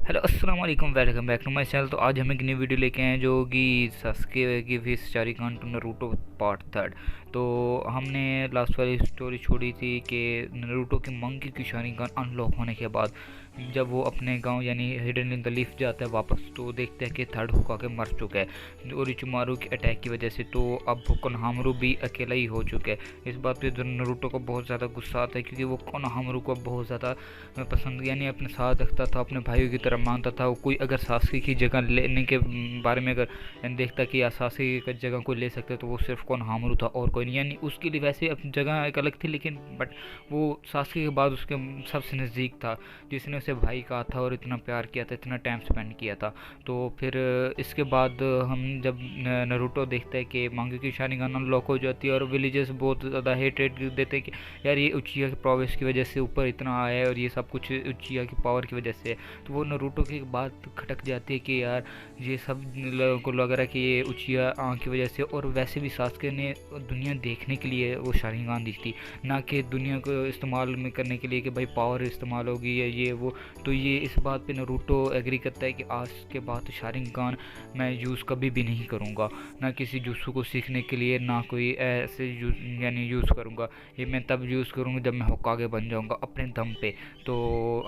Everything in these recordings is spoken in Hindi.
हेलो अस्सलाम वालेकुम, welcome back to my channel. तो आज हम एक नई वीडियो लेके आए हैं जो कि सास्के की फिश Sharingan to Naruto part third. तो हमने लास्ट वाली स्टोरी छोड़ी थी कि नारुतो की मंकी की शारिकान अनलॉक होने के बाद जब वो अपने गांव यानी हिडन इन द लीफ जाता है वापस, तो देखते हैं कि थर्ड होकागे मर चुका है ओरोचिमारू के अटैक की वजह से। तो अब कोनोहामारू भी अकेला ही हो चुका है। इस बात पे नारुतो को बहुत ज़्यादा गुस्सा आता है क्योंकि वो कोनोहामारू को बहुत ज़्यादा पसंद यानी अपने साथ रखता था, अपने भाइयों की तरह मानता था। वो कोई अगर सासकी की जगह लेने के बारे में अगर देखता कि सासकी की जगह कोई ले सकते तो वो सिर्फ कोनोहामारू था और कोई नहीं। यानी उसके लिए वैसे अपनी जगह एक अलग थी, लेकिन बट वो सासकी के बाद उसके सबसे नज़दीक था, जिसने उसे भाई कहा था और इतना प्यार किया था, इतना टाइम स्पेंड किया था। तो फिर इसके बाद हम जब नारुतो देखते हैं कि मांगी की शारिंगान अनलॉक हो जाती है और विलेजर्स बहुत ज़्यादा हेट देते हैं कि यार ये उचिया के प्रोग्रेस की वजह से ऊपर इतना आया है और ये सब कुछ उचिया की पावर की वजह से। तो वो नारुतो की बात खटक जाती है कि यार ये सब लोगों को लग रहा है कि ये उचिया की वजह से। और वैसे भी सास्के ने दुनिया देखने के लिए वो शारिंगान दी थी, ना कि दुनिया को इस्तेमाल में करने के लिए कि भाई पावर इस्तेमाल होगी या ये वो। तो ये इस बात पे नारुतो एग्री करता है कि आज के बाद शारिंगान मैं यूज़ कभी भी नहीं करूँगा, ना किसी जुत्सु को सीखने के लिए, ना कोई ऐसे यानी यूज़ करूँगा। ये मैं तब यूज़ करूँगा जब मैं होकागे बन जाऊँगा अपने दम पे। तो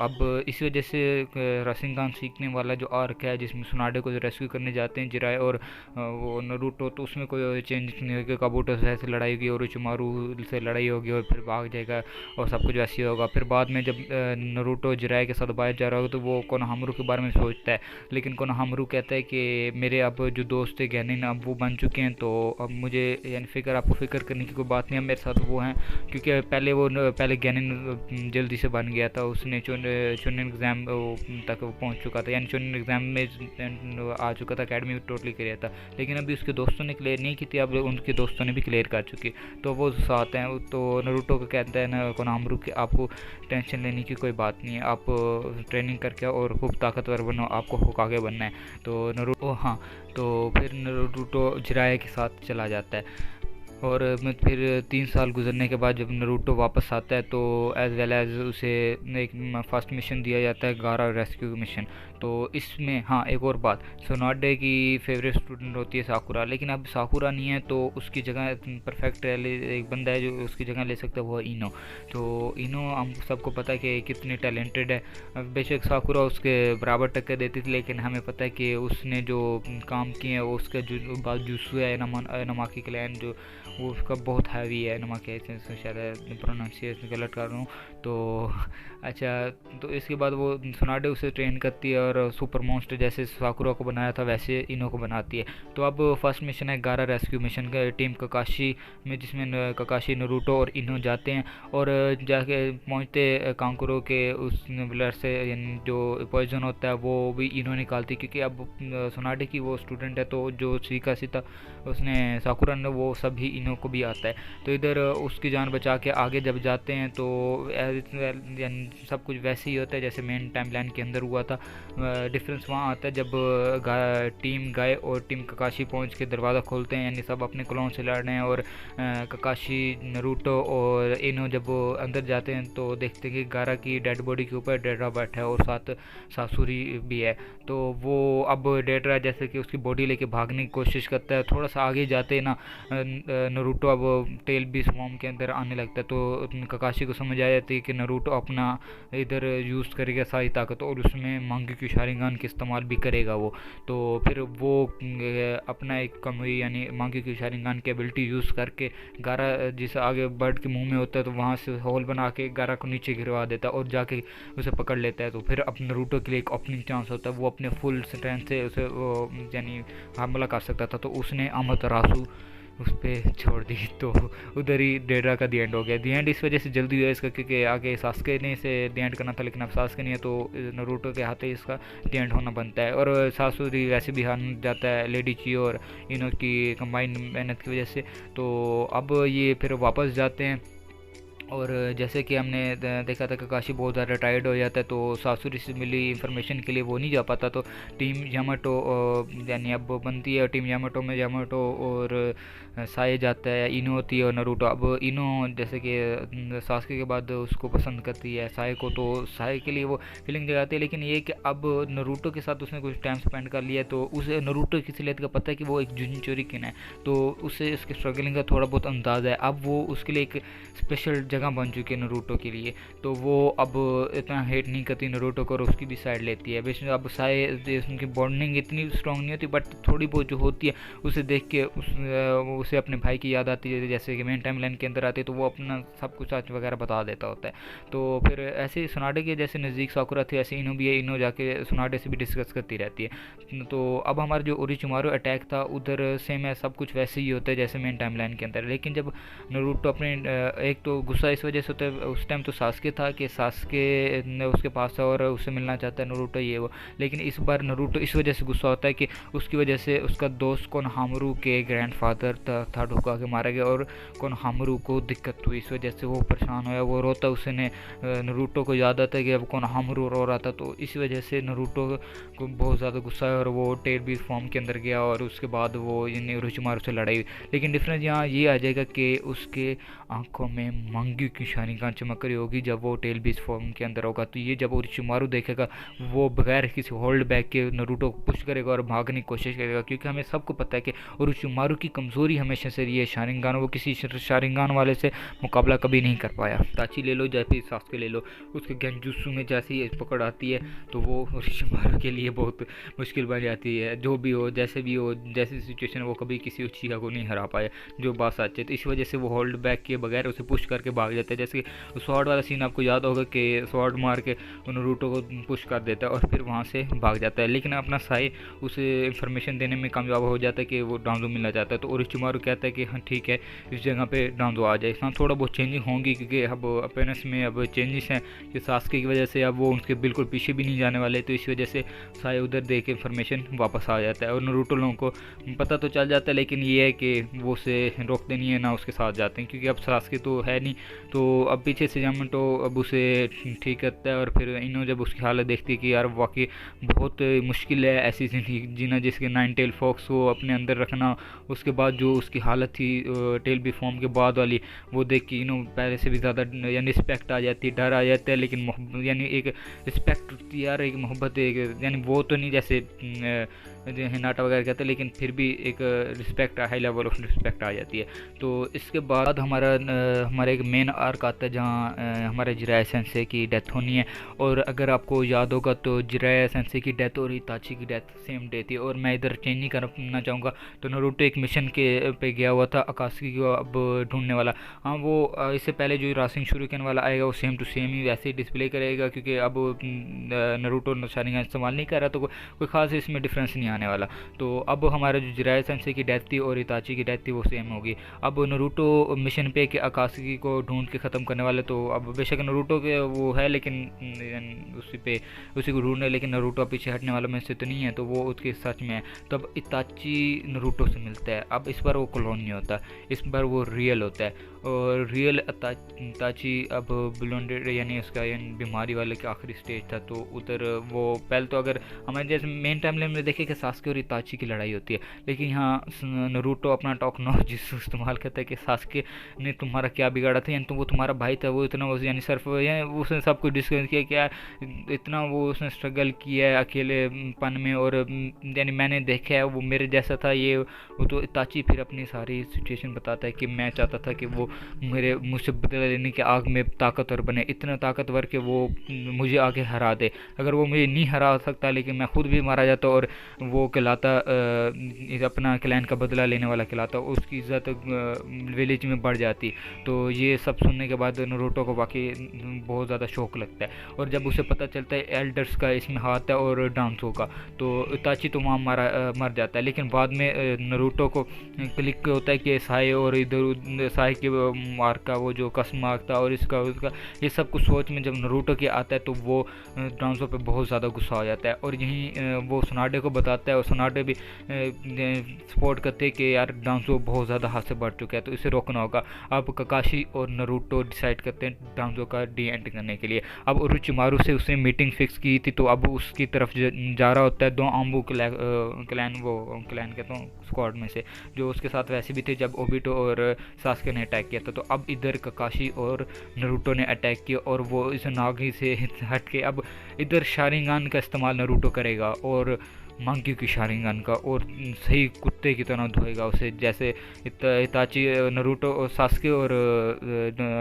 अब इस वजह से राशिंगान सीखने वाला जो आर्क है जिसमें सुनाडे को रेस्क्यू करने जाते हैं जिराए और वो नारुतो, तो उसमें कोई चेंज नहीं होगा। काबूटो से लड़ाई होगी और ओरोचिमारू से लड़ाई होगी और फिर भाग जाएगा और सब कुछ वैसे ही होगा। फिर बाद में जब नारुतो जिराए के साथ बाहर जा रहा होगा तो वो कोनोहामारू के बारे में सोचता है, लेकिन कोनोहामारू कहता है कि मेरे अब जो दोस्त थे गैनिन अब वो बन चुके हैं, तो अब मुझे यानी आपको फिक्र करने की कोई बात नहीं है, मेरे साथ वो हैं। क्योंकि पहले गैनिन जल्दी से बन गया था, उसने चुनिन एग्ज़ाम तक वो पहुंच चुका था, यानी चुनिन एग्ज़ाम में आ चुका था, अकेडमी में टोटली क्लियर था। लेकिन अभी उसके दोस्तों ने क्लियर नहीं की थी, अब उनके दोस्तों ने भी क्लियर कर चुकी, तो वो साथ हैं। तो नारुतो को कहता है ना कोनोहामारू कि आपको टेंशन लेने की कोई बात नहीं है, आप ट्रेनिंग करके और खूब ताकतवर बनो, आपको होकागे बनना है। तो नारुतो हाँ, तो फिर नारुतो जिराए के साथ चला जाता है। और फिर 3 साल गुजरने के बाद जब नारुतो वापस आता है तो एज वेल एज उसे एक फर्स्ट मिशन दिया जाता है, गारा रेस्क्यू मिशन। तो इसमें हाँ एक और बात, सोनाडे की फेवरेट स्टूडेंट होती है साकुरा, लेकिन अब साकुरा नहीं है तो उसकी जगह परफेक्ट एक बंदा है जो उसकी जगह ले सकता है, वो है इनो। तो इनो हम सबको पता है कि कितनी टैलेंटेड है। बेशक साकुरा उसके बराबर टक्कर देती थी, लेकिन हमें पता है कि उसने जो काम किए हैं उसका जो बात जुस्सू है नमाकी क्लैन जो वो उसका बहुत हैवी है। नमाकी शायद प्रोनाउंसिएशन गलत कर रहा हूँ तो अच्छा। तो इसके बाद वो सोनाडे उसे ट्रेन करती है और सुपर मॉन्स्टर जैसे साकुरा को बनाया था वैसे इनो को बनाती है। तो अब फर्स्ट मिशन है गारा रेस्क्यू मिशन का, टीम ककाशी में, जिसमें ककाशी नारुतो और इनो जाते हैं और जाके पहुंचते कांकुरो के उस ब्लड से जो पॉइजन होता है वो भी इनो निकालती है, क्योंकि अब सोनाडे की वो स्टूडेंट है तो जो सीकासी था उसने साकुरा ने वो सभी इनो को भी आता है। तो इधर उसकी जान बचा के आगे जब जाते हैं तो सब कुछ वैसे ही होता है जैसे मेन टाइम लाइन के अंदर हुआ था। डिफरेंस वहाँ आता है जब टीम गाय और टीम ककाशी पहुँच के दरवाज़ा खोलते हैं, यानी सब अपने क्लोन से लड़ रहे हैं। और ककाशी नारुतो और इनो जब अंदर जाते हैं तो देखते हैं कि गारा की डेड बॉडी के ऊपर डेड्रा बैठा है और साथ सासुरी भी है। तो वो अब डेड्रा जैसे कि उसकी बॉडी लेके भागने की कोशिश करता है। थोड़ा सा आगे जाते ना नारुतो अब टेल भी स्वॉर्म के अंदर आने लगता है, तो ककाशी को समझ आ जाती है कि नारुतो अपना इधर यूज़ करेगा सारी ताकत और उसमें मांगी की शारिंगान का इस्तेमाल भी करेगा वो। तो फिर वो अपना एक कमी यानी मांगी की शारिंगान की एबिलिटी यूज़ करके गारा जिस आगे बर्ड के मुंह में होता है तो वहाँ से होल बना के गारा को नीचे गिरवा देता है और जाके उसे पकड़ लेता है। तो फिर अपने नारुतो के लिए एक ओपनिंग चांस होता है, वो अपने फुल स्ट्रेंथ से उसे यानी हमला कर सकता था, तो उसने अमातेरासु उस पर छोड़ दी। तो उधर ही डेड्रा का दी एंड हो गया। दी एंड इस वजह से जल्दी हुआ इसका क्योंकि आगे सास्के ने इसे दी एंड करना था, लेकिन अब सास्के नहीं है तो नारुतो के हाथ ही इसका दी एंड होना बनता है। और सासुरी वैसे भी हार जाता है लेडी चियो और इनो की कंबाइंड मेहनत की वजह से। तो अब ये फिर वापस जाते हैं और जैसे कि हमने देखा था ककाशी बहुत ज़्यादा टायर्ड हो जाता है, तो सासुरी से मिली इन्फॉर्मेशन के लिए वो नहीं जा पाता, तो टीम यामाटो यानी अब बनती है टीम यामाटो में यामाटो और साए जाता है, इनो होती है और नरूटो। अब इनो जैसे कि सास्के के बाद उसको पसंद करती है साए को, तो साए के लिए वो फीलिंग जगाती है, लेकिन ये कि अब नरूटो के साथ उसने कुछ टाइम स्पेंड कर लिया, तो उसे नरूटो की असलियत का पता है कि वो एक जुनिचोरिकिन है, तो उसे उसके स्ट्रगलिंग का थोड़ा बहुत अंदाज़ा है। अब वो उसके लिए एक स्पेशल जगह बन चुकी है नरूटो के लिए, तो वो अब इतना हेट नहीं करती नरूटो को और उसकी भी साइड लेती है। वैसे अब साए उनकी बॉन्डिंग इतनी स्ट्रॉन्ग नहीं होती, बट थोड़ी बहुत जो होती है उसे देख के उसे अपने भाई की याद आती है, जैसे कि मेन टाइम लाइन के अंदर आती है तो वो अपना सब कुछ सच वगैरह बता देता होता है। तो फिर ऐसे ही सुनाडे के जैसे नज़दीक साकुरा थी, ऐसे इनो भी है, इनो जाके सुनाडे से भी डिस्कस करती रहती है। तो अब हमारा जो ओरिचिमारू अटैक था उधर से में सब कुछ वैसे ही होता है जैसे मेन टाइम लाइन के अंदर, लेकिन जब नरूटो अपने एक तो गुस्सा इस वजह से होता है, उस टाइम तो सास्के था कि सास्के उसके पास था और उससे मिलना चाहता है नरूटो ये वो, लेकिन इस बार नरूटो इस वजह से गुस्सा होता है कि उसकी वजह से उसका दोस्त कोनोहामारू के ग्रैंडफादर था ढुका के मारा गया और कोनोहामारू को दिक्कत हुई, इस वजह से वो परेशान हुआ, वो रोता, उसने नरूटो को याद आता है कि अब कोनोहामारू रो रहा था, तो इस वजह से नरूटो को बहुत ज़्यादा गुस्सा है और वो टेल बीस्ट फॉर्म के अंदर गया और उसके बाद वो ओरोचिमारू से लड़ाई हुई। लेकिन डिफरेंस यहाँ ये आ जाएगा कि उसके आंखों में मंगी की शानिगान चमक रही होगी जब वो टेल बीस्ट फॉर्म के अंदर होगा, तो ये जब ओरोचिमारू देखेगा वो बगैर किसी होल्ड बैक के नरूटो को पुश करेगा और भागने की कोशिश करेगा, क्योंकि हमें सबको पता है कि ओरोचिमारू की कमज़ोरी हमेशा से रही है शारिंगान, वो किसी शारिंगान वाले से मुकाबला कभी नहीं कर पाया। ताची ले लो, जैसे सास्के ले लो, उसके गेंजुत्सु में जैसे ही पकड़ आती है तो वो ओरोचिमारू के लिए बहुत मुश्किल बन जाती है। जो भी हो, जैसे भी हो, जैसी सिचुएशन वो कभी किसी उचिका को नहीं हरा पाया, जो बात सच है, तो इस वजह से वो होल्ड बैक के बगैर उसे पुश करके भाग जाता है। जैसे स्वॉर्ड वाला सीन आपको याद होगा कि स्वॉर्ड मार के नरूटो को पुश कर देता है और फिर वहाँ से भाग जाता है, लेकिन अपना साई उसे इन्फॉर्मेशन देने में कामयाब हो जाता है कि वो डांजो मिलना चाहता है, तो ओरोचिमारू कहता है कि हाँ ठीक है, इस जगह पे डांजो आ जाए। इसमें थोड़ा बहुत चेंजिंग होंगी क्योंकि अब अपेयरेंस में अब चेंजेस हैं कि सास्के की वजह से अब वो उनके बिल्कुल पीछे भी नहीं जाने वाले, तो इस वजह से साई उधर दे के इन्फॉर्मेशन वापस आ जाता है और नरूटो लोगों को पता तो चल जाता है, लेकिन ये है कि वो उसे रोकते नहीं है ना उसके साथ जाते हैं, क्योंकि अब सास्के तो है नहीं, तो अब पीछे से यामाटो अब उसे ठीक करता है और फिर इनो जब उसकी हालत देखती है कि यार वाकई बहुत मुश्किल है ऐसी ज़िंदगी जीना जिसके 9 टेल फॉक्स को अपने अंदर रखना, उसके बाद जो उसकी हालत थी टेल बी फॉर्म के बाद वाली, वो देख के इनो पहले से भी ज़्यादा यानी रिस्पेक्ट आ जाती है, डर आ जाता है, लेकिन यानी एक रिस्पेक्ट होती है यार, एक मोहब्बत, एक यानी वो तो नहीं जैसे हिनाटा वगैरह कहते हैं, लेकिन फिर भी एक respect, high level of respect आ जाती है। तो इसके बाद हमारा एक मेन आर्क आता है जहाँ हमारे जिराया सेंसे की डेथ होनी है, और अगर आपको याद होगा तो जिराया सेंसे की डेथ और हिताची की डेथ सेम डे थी, और मैं इधर चेंज नहीं करना चाहूँगा। तो नरूटो एक मिशन के पे गया हुआ था अकात्सुकी को अब ढूंढने वाला, हाँ वो इससे पहले जो रासिंग शुरिकेन वाला आएगा वो सेम टू सेम ही वैसे ही डिस्प्ले करेगा, क्योंकि अब नरूटो शारिंगान इस्तेमाल नहीं कर रहा, तो कोई खास इसमें डिफरेंस नहीं आने वाला। तो अब हमारा जो जिराया सेंसे की डेथ थी और हिताची की डेथ थी वो सेम होगी। अब नरूटो मिशन पे कि अकात्सुकी को ढूंढ के ख़त्म करने वाले, तो अब बेशक नरूटो के वो है लेकिन उसी को ढूंढने, लेकिन नरूटो पीछे हटने वाला में से तो नहीं है, तो वो उसके सच में है। तो अब इताची नरूटो से मिलता है, अब इस बार वो क्लोन नहीं होता, इस बार वो रियल होता है, और रियल इताची अब ब्लोंडेड यानी उसका बीमारी वाले के आखिरी स्टेज था, तो उधर वो पहले तो अगर हमारे जैसे मेन टाइम लाइन में देखे कि सास्के और इताची की लड़ाई होती है, लेकिन यहाँ नरूटो अपना टेक्नोलॉजी इस्तेमाल करता है कि सास्के ने तुम्हारा क्या बिगाड़ा था, यानी तो वो तुम्हारा भाई था, वो इतना यानी सिर्फ उसने सब कुछ डिस्कस किया क्या इतना वो उसने स्ट्रगल किया है अकेलेपन में, और यानी मैंने देखा है वो मेरे जैसा था ये वो। तो इताची फिर अपनी सारी सिचुएशन बताता है कि मैं चाहता था कि वो मेरे मुझसे बदला लेने के आग में ताकतवर बने, इतना ताकतवर कि वो मुझे आगे हरा दे, अगर वो मुझे नहीं हरा सकता लेकिन मैं खुद भी मारा जाता और वो कहलाता अपना क्लैन का बदला लेने वाला कहलाता, उसकी इज़्ज़त विलेज में बढ़ जाती। तो ये सब सुनने के बाद नरूटो को बाकी बहुत ज़्यादा शौक लगता है, और जब उसे पता चलता है एल्डर्स का इसमें हाथ है और डांसो का, तो इताची तो वहाँ मर जाता है, लेकिन बाद में नरूटो को क्लिक होता है कि साए और इधर साए के मार्क का वो जो कस मार्क था और इसका उसका ये सब कुछ सोच में जब नरूटो के आता है तो वो डांसो पे बहुत ज़्यादा गुस्सा हो जाता है, और यहीं वो सुनाडे को बताता है, और सुनाडे भी सपोर्ट करते हैं कि यार डांसो बहुत ज़्यादा हाथ से बढ़ चुका है तो इसे रोकना होगा। अब ककाशी और नरूटो डिसाइड करते हैं डांजो का डी एंड करने के लिए। अब ओरोचिमारू से उसने मीटिंग फिक्स की थी, तो अब उसकी तरफ जा रहा होता है 2 आम्बू क्लैन कहता हूँ स्क्वाड में से, जो उसके साथ वैसे भी थे जब ओबिटो और सास्के ने अटैक किया था। तो अब इधर ककाशी और नरूटो ने अटैक किया और वो इस नागी से हट के अब इधर शारिंगान का इस्तेमाल नरूटो करेगा और मंकी की शारिंगान का, और सही कुत्ते की तरह धोएगा उसे, जैसे इताची नरूटो और सास्के और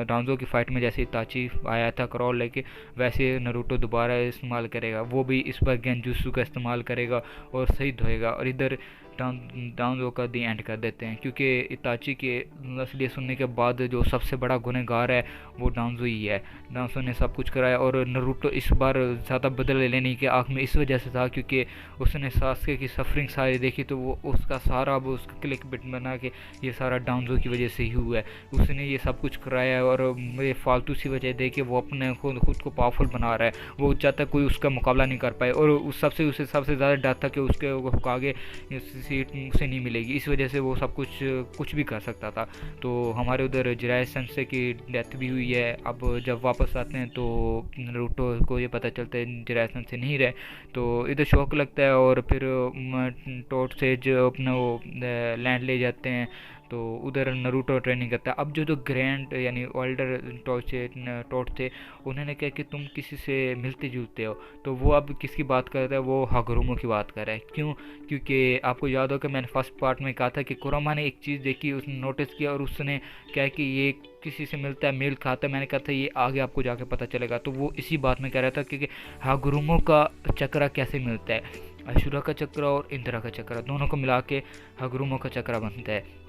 डांजो की फाइट में जैसे इताची आया था क्रॉल लेके, वैसे नरूटो दोबारा इस्तेमाल करेगा। वो भी इस बार गेंजुत्सु का इस्तेमाल करेगा और सही धोएगा, और इधर डांजो का दी एंड कर देते हैं, क्योंकि इताची के असलियत सुनने के बाद जो सबसे बड़ा गुनहगार है वो डांजो ही है। डांजो ने सब कुछ कराया, और नरूटो इस बार ज़्यादा बदले लेने की आँख में इस वजह से था क्योंकि उसने सास्के की सफरिंग सारी देखी, तो वो उसका सारा अब उसका क्लिक बिट बना के ये सारा डांजो की वजह से ही हुआ है। उसने ये सब कुछ कराया और ये फालतू सी वजह दे के वो अपने खुद को पावरफुल बना रहा है। वो चाहता कोई उसका मुकाबला नहीं कर पाए, और उस उसे सबसे ज़्यादा डर था कि उसके हुकागे सीट से नहीं मिलेगी, इस वजह से वो सब कुछ भी कर सकता था। तो हमारे उधर जिराय सेंसे की डेथ भी हुई है। अब जब वापस आते हैं तो नरूटो को ये पता चलता है जिराय सेंसे नहीं रहे, तो इधर शौक लगता है और फिर टोट से जो अपना वो लैंड ले जाते हैं, तो उधर नरूटो ट्रेनिंग करता है। अब जो ग्रैंड यानी ओल्डर टोट थे, उन्होंने कहा कि तुम किसी से मिलते जुलते हो, तो वो अब किसकी बात कर रहा है, वो हागुरुमो की बात कर रहा है। क्यों? क्योंकि आपको याद हो कि मैंने फर्स्ट पार्ट में कहा था कि कुरामा ने एक चीज़ देखी, उसने नोटिस किया और उसने कहा कि ये किसी से मिलता है, मेल खाता है। मैंने कहा था ये आगे आपको जाके पता चलेगा, तो वो इसी बात में कह रहा था कि हागुरुमो का चक्रा कैसे मिलता है। अशुरा का चक्र और इंदिरा का चक्र दोनों को मिला के हागुरुमो का चक्र बनता है।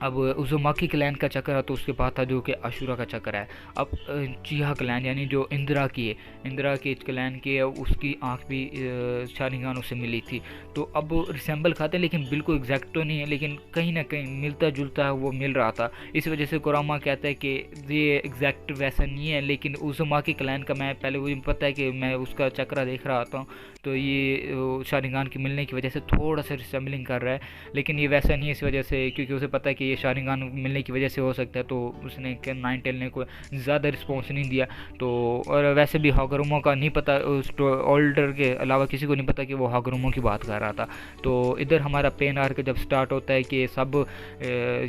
अब उज़ुमाकी क्लैन का चक्र है तो उसके पास था जो कि अशुरा का चक्र है। अब चिहा क्लैन यानी जो इंदिरा की है, इंदिरा के क्लैन की है, उसकी आँख भी शारिंगान से मिली थी। तो अब रिसेंबल खाते हैं लेकिन बिल्कुल एग्जैक्ट तो नहीं है, लेकिन कहीं ना कहीं मिलता जुलता है वो मिल रहा था। इस वजह से कुरामा कहता है कि ये एग्जैक्ट वैसा नहीं है, लेकिन उज़ुमाकी क्लैन का मैं पहले मुझे पता है कि मैं उसका चक्र देख रहा था, तो ये शारिंगान के मिलने की वजह से थोड़ा सा रिसेंबलिंग कर रहा है, लेकिन ये वैसा नहीं है इस वजह से, क्योंकि उसे पता है कि ये शारिंगान मिलने की वजह से हो सकता है। तो उसने नाइन टेल ने कोई ज़्यादा रिस्पॉन्स नहीं दिया। तो और वैसे भी हागुरुमो का नहीं पता, उस ओल्डर के अलावा किसी को नहीं पता कि वो हागुरुमो की बात कर रहा था। तो इधर हमारा पेन आर्क जब स्टार्ट होता है कि सब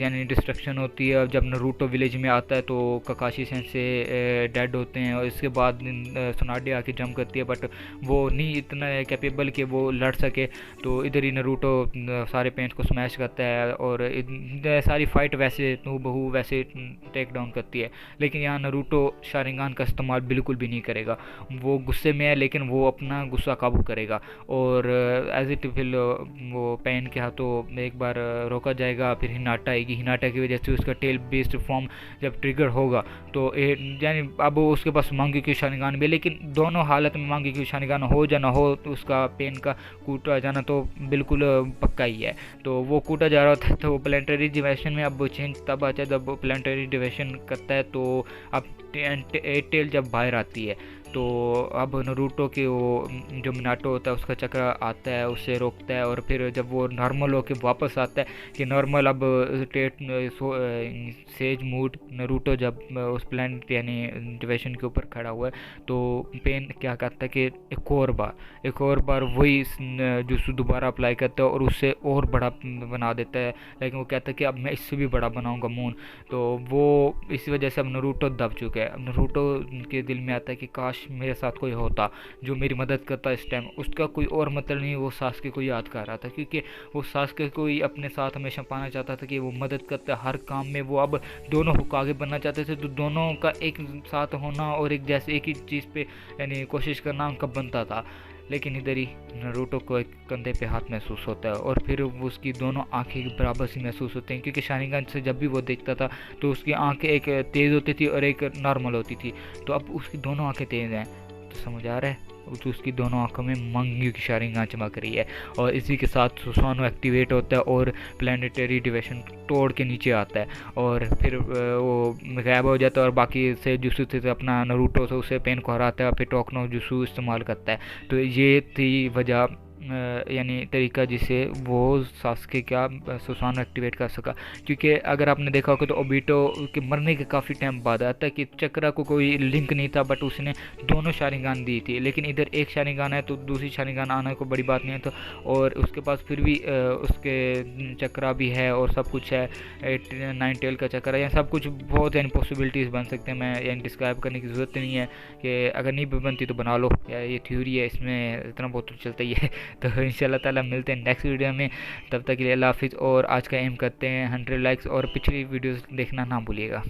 यानी डिस्ट्रक्शन होती है। जब नरूटो विलेज में आता है तो ककाशी सेंसे डेड होते हैं, और इसके बाद सुनाडे आके जंप करती है, बट वो नहीं इतना कैपेबल कि वो लड़ सके। तो इधर ही नरूटो सारे पेंट को स्मैश करता है और सारी फाइट वैसे बहू वैसे टेक डाउन करती है। लेकिन यहाँ नरूटो शारिंगान का इस्तेमाल बिल्कुल भी नहीं करेगा। वो गुस्से में है लेकिन वो अपना गुस्सा काबू करेगा, और एज इट फिर वो पेन के हाथों एक बार रोका जाएगा। फिर हिनाटा आएगी, हिनाटा की वजह से उसका टेल बेस्ड फॉर्म जब ट्रिगर होगा तो यानी अब उसके पास मांगी की शारिंगान भी है, लेकिन दोनों हालत में मांगी की शारिंगान हो या ना हो तो उसका पेन का कूटा जाना तो बिल्कुल पक्का ही है। तो वो कूटा जा रहा था, तो वो प्लानिटरी डिवेशन में अब चेंज तब आता है जब प्लानिटरी डिवेशन करता है। तो अब टेल जब बाहर आती है तो अब नरूटो के वो जो मिनाटो होता है उसका चक्र आता है, उसे रोकता है, और फिर जब वो नॉर्मल होके वापस आता है कि नॉर्मल अब सेज मूड नरूटो जब उस प्लानिट यानी डिवेशन के ऊपर खड़ा हुआ है, तो पेन क्या करता है कि एक और बार वही जुस्सु दोबारा अप्लाई करता है और उससे और बड़ा बना देता है। लेकिन वो कहता है कि अब मैं इससे भी बड़ा बनाऊंगा मून। तो वो इसी वजह से अब नरूटो दब चुका है। अब नरूटो के दिल में आता है कि काश मेरे साथ कोई होता जो मेरी मदद करता इस टाइम। उसका कोई और मतलब नहीं, वो सास्के को याद कर रहा था, क्योंकि वो सास्के को ही अपने साथ हमेशा पाना चाहता था कि वो मदद करता है हर काम में। वो अब दोनों हुकागे बनना चाहते थे, तो दोनों का एक साथ होना और एक जैसे एक ही चीज़ पे यानी कोशिश करना उनका बनता था। लेकिन इधर ही नरूटो को एक कंधे पे हाथ महसूस होता है और फिर उसकी दोनों आंखें बराबर सी महसूस होती हैं, क्योंकि शारिंगान से जब भी वो देखता था तो उसकी आंखें एक तेज़ होती थी और एक नॉर्मल होती थी। तो अब उसकी दोनों आंखें तेज़ हैं, तो समझ आ रहा है, तो उसकी दोनों आंखों में मंगी की शारिंगान चमक रही है। और इसी के साथ सुसानो एक्टिवेट होता है और प्लानिटरी डिवेशन तोड़ के नीचे आता है, और फिर वो गायब हो जाता है। और बाकी से जुस्सु से अपना नरूटो से उसे पेन को हराता है, फिर टोकनो जुस्सु इस्तेमाल करता है। तो ये थी वजह यानी तरीका जिससे वो सास्के क्या सुसानो एक्टिवेट कर सका। क्योंकि अगर आपने देखा होगा तो ओबीटो के मरने के काफ़ी टाइम बाद आता है कि चक्रा को कोई लिंक नहीं था, बट उसने दोनों शारिंगान दी थी, लेकिन इधर एक शारिंगान है तो दूसरी शारिंगान आना कोई बड़ी बात नहीं है। तो और उसके पास फिर भी उसके चक्रा भी है और सब कुछ है, 9 टेल का चक्कर है, या सब कुछ बहुत यानी पॉसिबिलिटीज़ बन सकते हैं। मैं यानी डिस्क्राइब करने की ज़रूरत नहीं है कि अगर नहीं भी बनती तो बना लो, या ये थ्योरी है, इसमें इतना बहुत तो चलता ही है। तो इंशाल्लाह ताला मिलते हैं नेक्स्ट वीडियो में, तब तक के लिए अल्लाह हाफिज़। और आज का एम करते हैं 100 लाइक्स, और पिछली वीडियोस देखना ना भूलिएगा।